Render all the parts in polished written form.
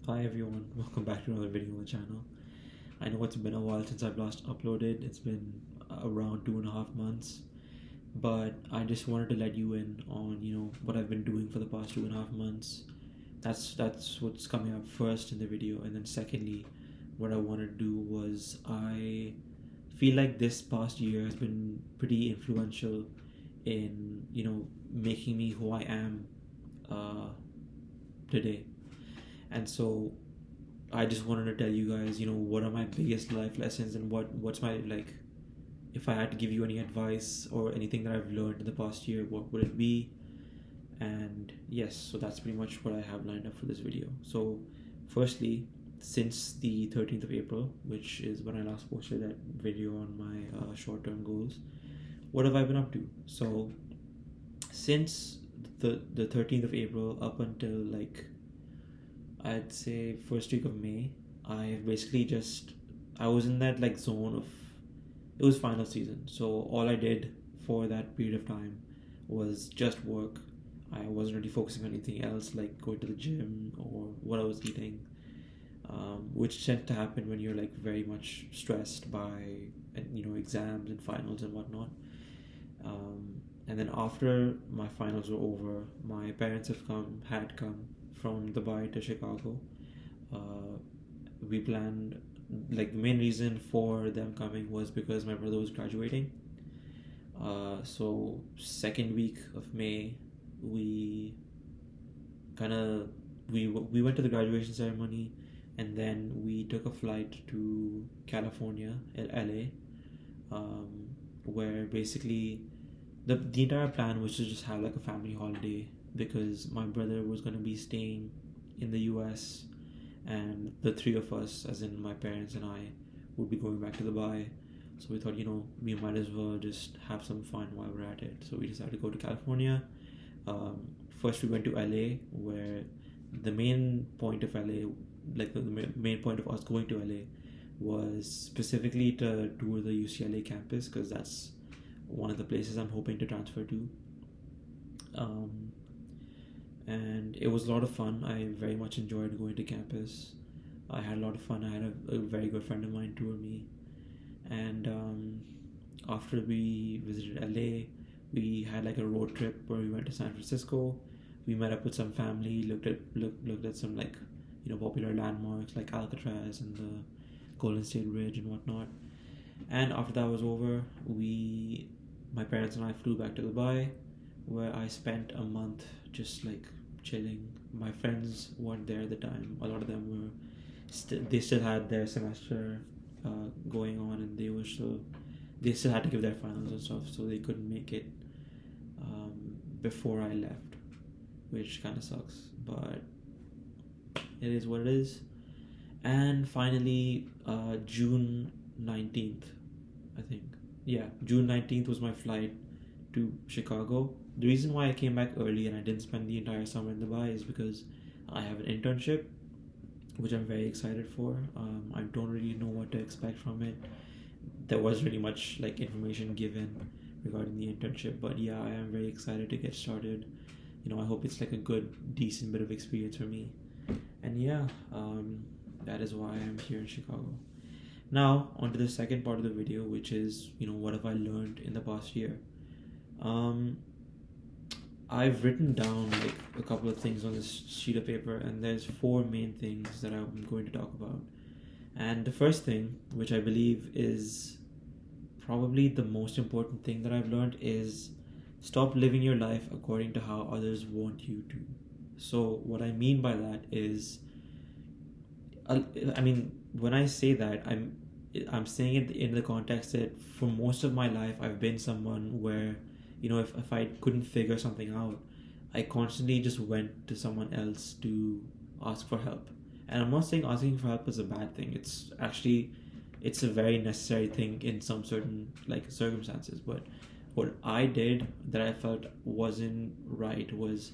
Hi everyone, welcome back to another video on the channel. I know it's been a while since I've last uploaded. It's been around 2.5 months, but I just wanted to let you in on what I've been doing for the past 2.5 months. That's what's coming up first in the video, and then secondly, what I wanted to do was I feel like this past year has been pretty influential in making me who I am uh, today, and so I just wanted to tell you guys, what are my biggest life lessons and what's my like if I had to give you any advice or anything that I've learned in the past year, what would it be? And yes, so that's pretty much what I have lined up for this video. So firstly, since the 13th of April, which is when I last posted that video on my short-term goals, what have I been up to? So since the 13th of April up until like I'd say first week of May, I basically just I was in that like zone of it was final season. So all I did for that period of time was just work. I wasn't really focusing on anything else like going to the gym or what I was eating, which tends to happen when you're like very much stressed by exams and finals and whatnot. And then after my finals were over, my parents had come from Dubai to Chicago. Uh, we planned like the main reason for them coming was because my brother was graduating. So second week of May, we kind of we went to the graduation ceremony, and then we took a flight to California, LA, where basically the entire plan was to just have like a family holiday because my brother was going to be staying in the US, and the three of us, as in my parents and I, would be going back to Dubai. So we thought, we might as well just have some fun while we're at it. So we decided to go to California. First, we went to LA, where the main point of LA, like the main point of us going to LA, was specifically to tour the UCLA campus because that's one of the places I'm hoping to transfer to. Um, and it was a lot of fun. I very much enjoyed going to campus. I had a lot of fun. I had a very good friend of mine tour me, and after we visited LA, we had like a road trip where we went to San Francisco. We met up with some family, looked at some like popular landmarks like Alcatraz and the Golden State Bridge and whatnot. And after that was over, my parents and I flew back to Dubai, where I spent a month just like chilling. My friends weren't there at the time. A lot of them were they still had their semester going on, and they still had to give their finals and stuff, so they couldn't make it before I left, which kind of sucks, but it is what it is. And finally, June 19th, I think. Yeah, June 19th was my flight to Chicago. The reason why I came back early and I didn't spend the entire summer in Dubai is because I have an internship, which I'm very excited for. I don't really know what to expect from it. There was really much like information given regarding the internship, but yeah, I am very excited to get started. I hope it's like a good, decent bit of experience for me. And yeah, that is why I'm here in Chicago. Now, on to the second part of the video, which is, what have I learned in the past year? Um, I've written down like a couple of things on this sheet of paper, and there's four main things that I'm going to talk about. And the first thing, which I believe is probably the most important thing that I've learned, is stop living your life according to how others want you to. So, what I mean by that is, I mean, when I say that, I'm saying it in the context that for most of my life, I've been someone where, if I couldn't figure something out, I constantly just went to someone else to ask for help. And I'm not saying asking for help is a bad thing. It's a very necessary thing in some certain like circumstances. But what I did that I felt wasn't right was,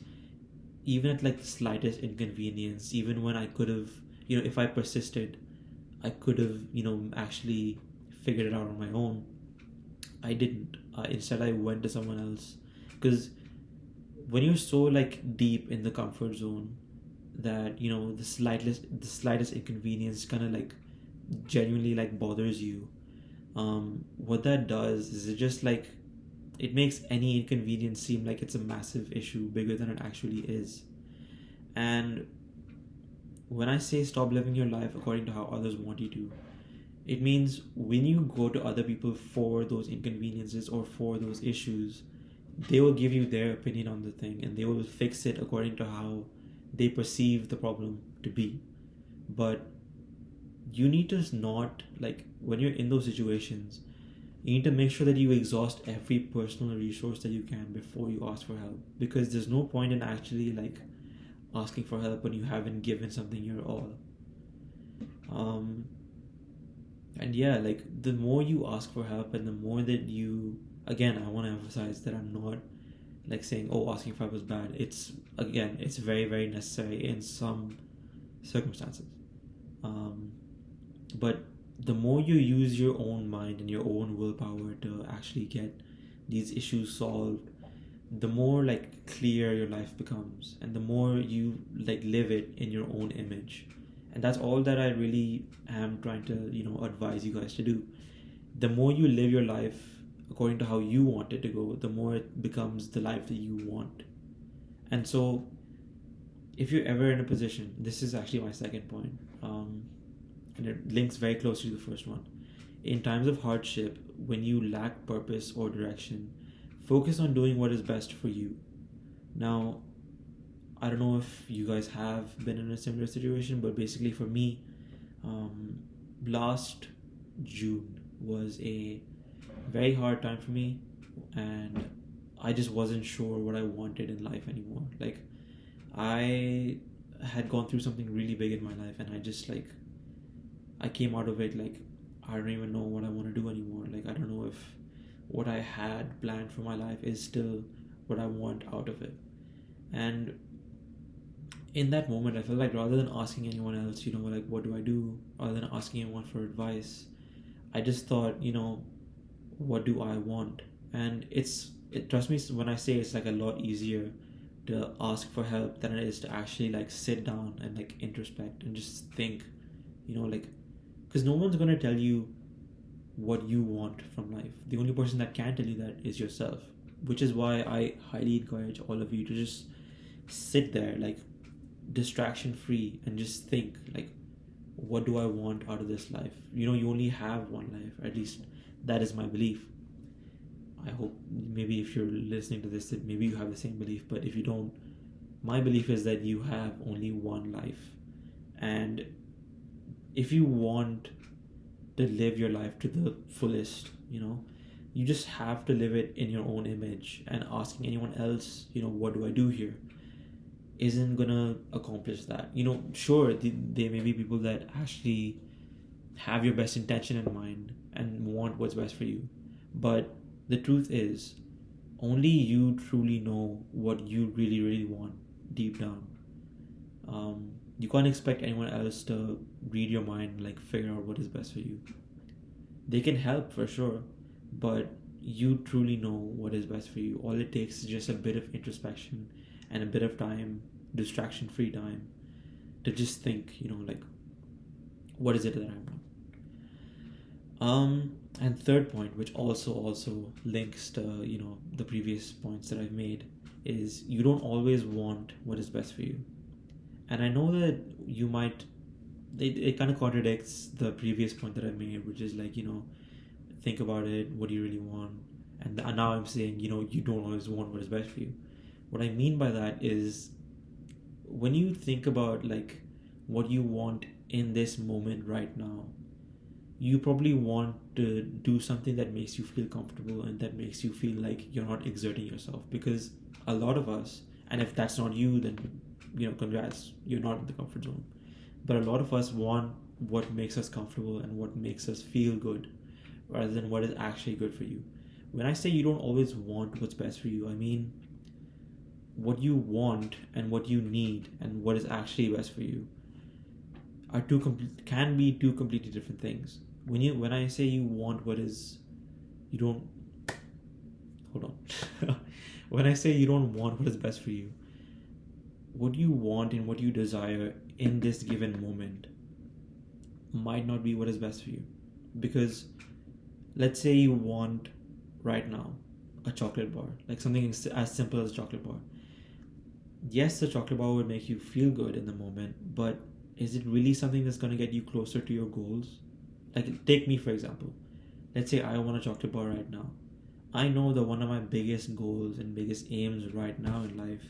even at like the slightest inconvenience, even when I could have, if I persisted, I could have, actually figured it out on my own. I didn't. Instead, I went to someone else, because when you're so like deep in the comfort zone, that, you know, the slightest inconvenience kind of like genuinely like bothers you, what that does is it just like it makes any inconvenience seem like it's a massive issue bigger than it actually is. And when I say stop living your life according to how others want you to, it means when you go to other people for those inconveniences or for those issues, they will give you their opinion on the thing and they will fix it according to how they perceive the problem to be. But you need to not, like, when you're in those situations, you need to make sure that you exhaust every personal resource that you can before you ask for help, because there's no point in actually like asking for help when you haven't given something your all. um and yeah, like the more you ask for help and the more that you, again, I want to emphasize that I'm not like saying, oh, asking for help is bad. It's, again, it's very, very necessary in some circumstances. um but the more you use your own mind and your own willpower to actually get these issues solved, the more like clear your life becomes and the more you like live it in your own image. And that's all that I really am trying to, you know, advise you guys to do. The more you live your life according to how you want it to go, the more it becomes the life that you want. And so if you're ever in a position, this is actually my second point, and it links very closely to the first one. In times of hardship, when you lack purpose or direction, focus on doing what is best for you. Now, I don't know if you guys have been in a similar situation, but basically for me, last June was a very hard time for me, and I just wasn't sure what I wanted in life anymore. Like, I had gone through something really big in my life, and I just like, I came out of it like, I don't even know what I want to do anymore. Like, I don't know if what I had planned for my life is still what I want out of it. And in that moment, I felt like rather than asking anyone else, you know, like, what do I do? Rather than asking anyone for advice, I just thought, you know, what do I want? And trust me when I say it's like a lot easier to ask for help than it is to actually like sit down and like introspect and just think, you know, like, because no one's going to tell you what you want from life. The only person that can tell you that is yourself, which is why I highly encourage all of you to just sit there, like, distraction free, and just think, like, what do I want out of this life? You know, you only have one life, at least that is my belief. I hope maybe if you're listening to this that maybe you have the same belief, but if you don't, my belief is that you have only one life. And if you want to live your life to the fullest, you know, you just have to live it in your own image, and asking anyone else, you know, what do I do here, isn't gonna accomplish that. You know, sure, there may be people that actually have your best intention in mind and want what's best for you, but the truth is only you truly know what you really, really want deep down. You can't expect anyone else to read your mind, like figure out what is best for you. They can help for sure, but you truly know what is best for you. All it takes is just a bit of introspection and a bit of time, distraction free time, to just think, you know, like, what is it that I want? And third point, which also links to, you know, the previous points that I've made, is you don't always want what is best for you. And I know that you might, it kind of contradicts the previous point that I made, which is like, you know, think about it, what do you really want? And now I'm saying, you know, you don't always want what is best for you. What I mean by that is, when you think about like what you want in this moment right now, you probably want to do something that makes you feel comfortable and that makes you feel like you're not exerting yourself. Because a lot of us, and if that's not you, then, you know, congrats, you're not in the comfort zone. But a lot of us want what makes us comfortable and what makes us feel good, rather than what is actually good for you. When I say you don't always want what's best for you, I mean what you want and what you need and what is actually best for you are can be two completely different things. When I say you want what is, you don't, hold on. When I say you don't want what is best for you, what you want and what you desire in this given moment might not be what is best for you. Because let's say you want right now a chocolate bar, like something as simple as a chocolate bar. Yes, the chocolate bar would make you feel good in the moment, but is it really something that's going to get you closer to your goals? Like, take me for example. Let's say I want a chocolate bar right now. I know that one of my biggest goals and biggest aims right now in life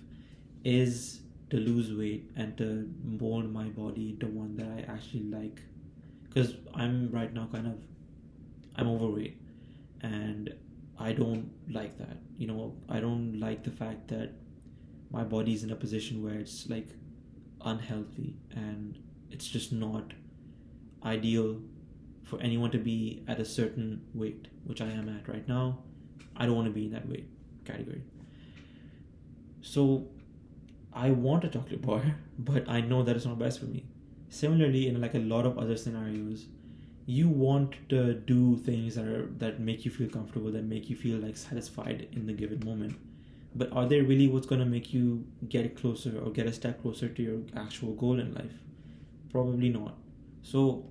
is to lose weight and to mold my body into one that I actually like. Because I'm right now I'm overweight, and I don't like that. I don't like the fact that my body's in a position where it's like unhealthy, and it's just not ideal for anyone to be at a certain weight, which I am at right now. I don't want to be in that weight category. So I want a chocolate bar, but I know that it's not best for me. Similarly, in like a lot of other scenarios, you want to do things that make you feel comfortable, that make you feel like satisfied in the given moment. But are they really what's going to make you get closer or get a step closer to your actual goal in life? Probably not. So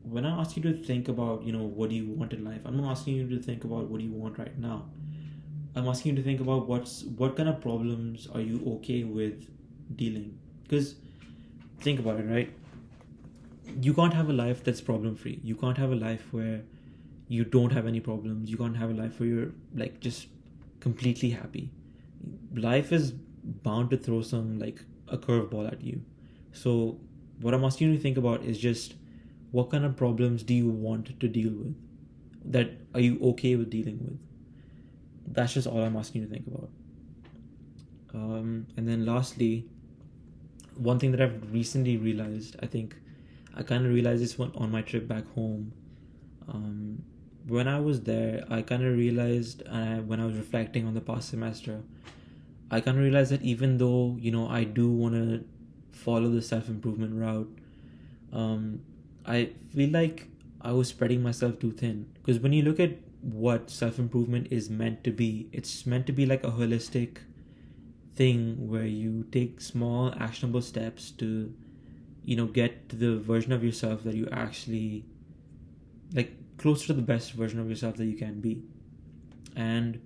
when I ask you to think about, what do you want in life, I'm not asking you to think about what do you want right now. I'm asking you to think about what kind of problems are you okay with dealing. Because think about it, right? You can't have a life that's problem free. You can't have a life where you don't have any problems. You can't have a life where you're like just completely happy. Life is bound to throw some like a curveball at you. So what I'm asking you to think about is just what kind of problems do you want to deal with? That are you okay with dealing with? That's just all I'm asking you to think about. And then lastly, one thing that I've recently realized, I think I kind of realized this one on my trip back home. When I was there, I kind of realized, when I was reflecting on the past semester, I kind of realized that even though, I do want to follow the self-improvement route, I feel like I was spreading myself too thin. Because when you look at what self-improvement is meant to be, it's meant to be like a holistic thing where you take small actionable steps to get to the version of yourself that you actually like, closer to the best version of yourself that you can be. And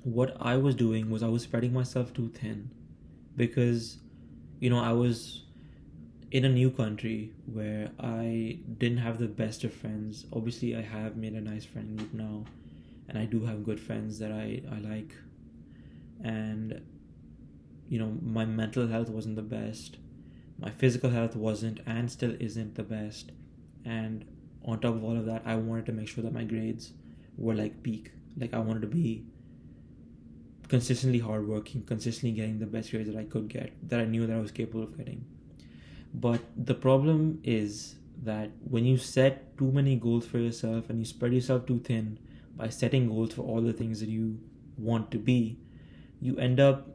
what I was doing was I was spreading myself too thin, because I was in a new country where I didn't have the best of friends. Obviously I have made a nice friend group now, and I do have good friends that I like. And my mental health wasn't the best, my physical health wasn't and still isn't the best. And on top of all of that, I wanted to make sure that my grades were like peak. Like, I wanted to be consistently hardworking, consistently getting the best grades that I could get, that I knew that I was capable of getting. But the problem is that when you set too many goals for yourself and you spread yourself too thin by setting goals for all the things that you want to be, you end up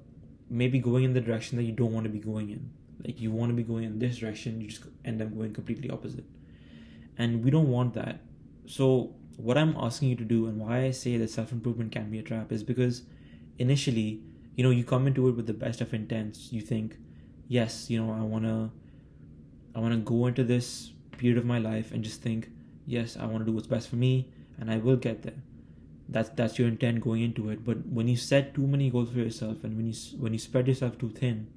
maybe going in the direction that you don't want to be going in. Like, you want to be going in this direction, you just end up going completely opposite. And we don't want that. So what I'm asking you to do, and why I say that self-improvement can be a trap, is because initially, you come into it with the best of intents. You think, yes, I want to go into this period of my life and just think, yes, I want to do what's best for me, and I will get there. That's your intent going into it. But when you set too many goals for yourself, and when you spread yourself too thin,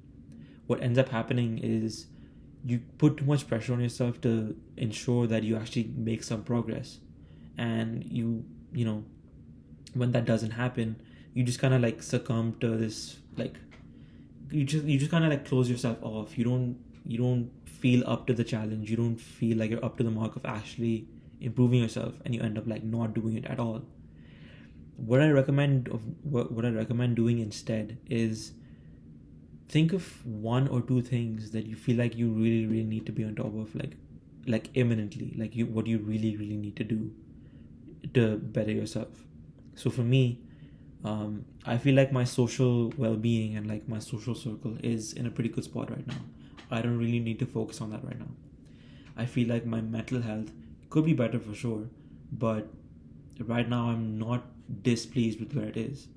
what ends up happening is you put too much pressure on yourself to ensure that you actually make some progress. And when that doesn't happen, you just kind of like succumb to this, like, you just kind of like close yourself off. You don't feel up to the challenge. You don't feel like you're up to the mark of actually improving yourself, and you end up like not doing it at all. What I recommend doing instead is think of one or two things that you feel like you really, really need to be on top of, like imminently, like what you really, really need to do to better yourself. So for me, I feel like my social well-being and like my social circle is in a pretty good spot right now. I don't really need to focus on that right now. I feel like my mental health could be better for sure, but right now I'm not displeased with where it is.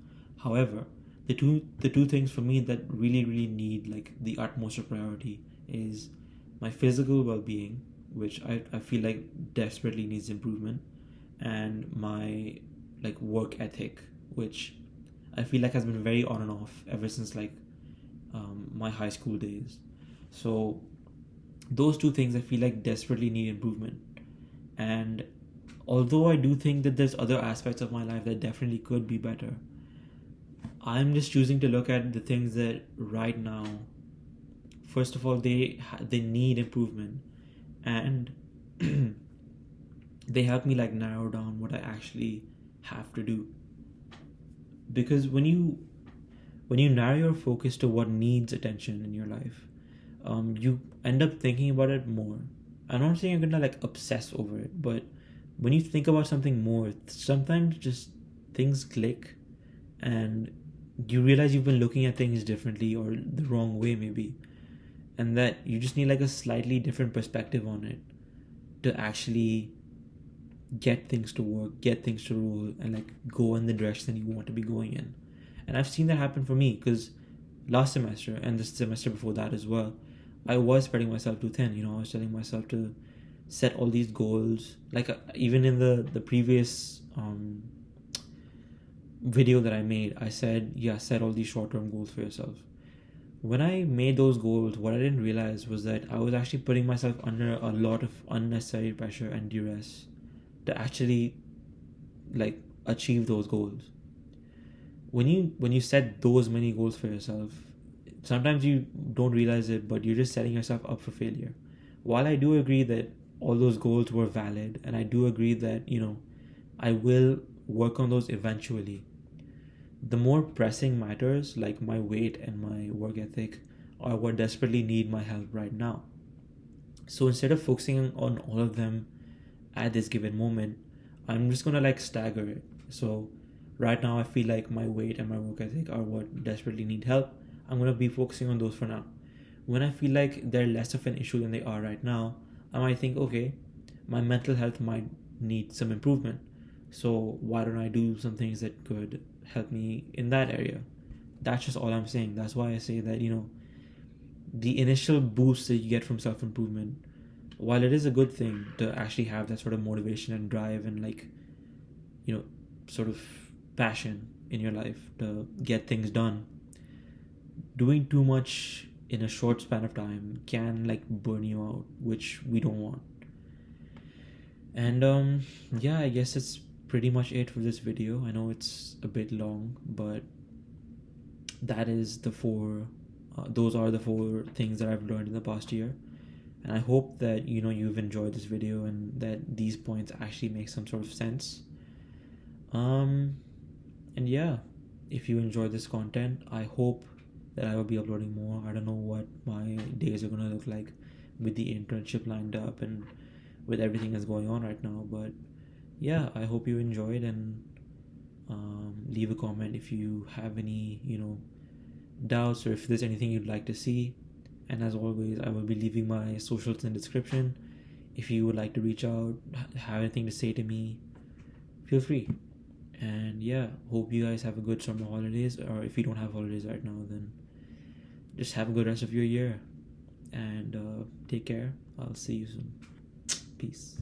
However, the two things for me that really need like the utmost of priority is my physical well-being, which I feel like desperately needs improvement, and my like work ethic, which I feel like has been very on and off ever since like my high school days. So those two things I feel like desperately need improvement. And although I do think that there's other aspects of my life that definitely could be better, I'm just choosing to look at the things that right now, first of all, they need improvement, and they help me like narrow down what I actually have to do. Because when you narrow your focus to what needs attention in your life, you end up thinking about it more. I'm not saying you're gonna like obsess over it, but when you think about something more, sometimes just things click, and you realize you've been looking at things differently or the wrong way maybe, and that you just need like a slightly different perspective on it to actually get things to work, get things to roll, and like go in the direction you want to be going in. And I've seen that happen for me because last semester and the semester before that as well, I was spreading myself too thin. I was telling myself to set all these goals. Like even in the previous video that I made, I said, yeah, set all these short term goals for yourself. When I made those goals, what I didn't realize was that I was actually putting myself under a lot of unnecessary pressure and duress to actually like achieve those goals. When you set those many goals for yourself, sometimes you don't realize it, but you're just setting yourself up for failure. While I do agree that all those goals were valid, and I do agree that I will work on those eventually, the more pressing matters like my weight and my work ethic are what desperately need my help right now. So instead of focusing on all of them at this given moment, I'm just gonna like stagger it. So right now I feel like my weight and my work ethic are what desperately need help. I'm gonna be focusing on those for now. When I feel like they're less of an issue than they are right now, I might think, okay, my mental health might need some improvement, so why don't I do some things that could help me in that area? That's just all I'm saying. That's why I say that the initial boost that you get from self-improvement, while it is a good thing to actually have that sort of motivation and drive and like sort of passion in your life to get things done, doing too much in a short span of time can like burn you out, which we don't want. And yeah, I guess it's pretty much it for this video. I know it's a bit long, but that is the four those are the four things that I've learned in the past year. And I hope that you've enjoyed this video and that these points actually make some sort of sense. And yeah, if you enjoy this content, I hope that I will be uploading more. I don't know what my days are gonna look like with the internship lined up and with everything that's going on right now, but yeah, I hope you enjoyed, and leave a comment if you have any doubts or if there's anything you'd like to see. And as always, I will be leaving my socials in the description. If you would like to reach out, have anything to say to me, feel free. And yeah, hope you guys have a good summer holidays, or if you don't have holidays right now, then just have a good rest of your year. And take care. I'll see you soon. Peace.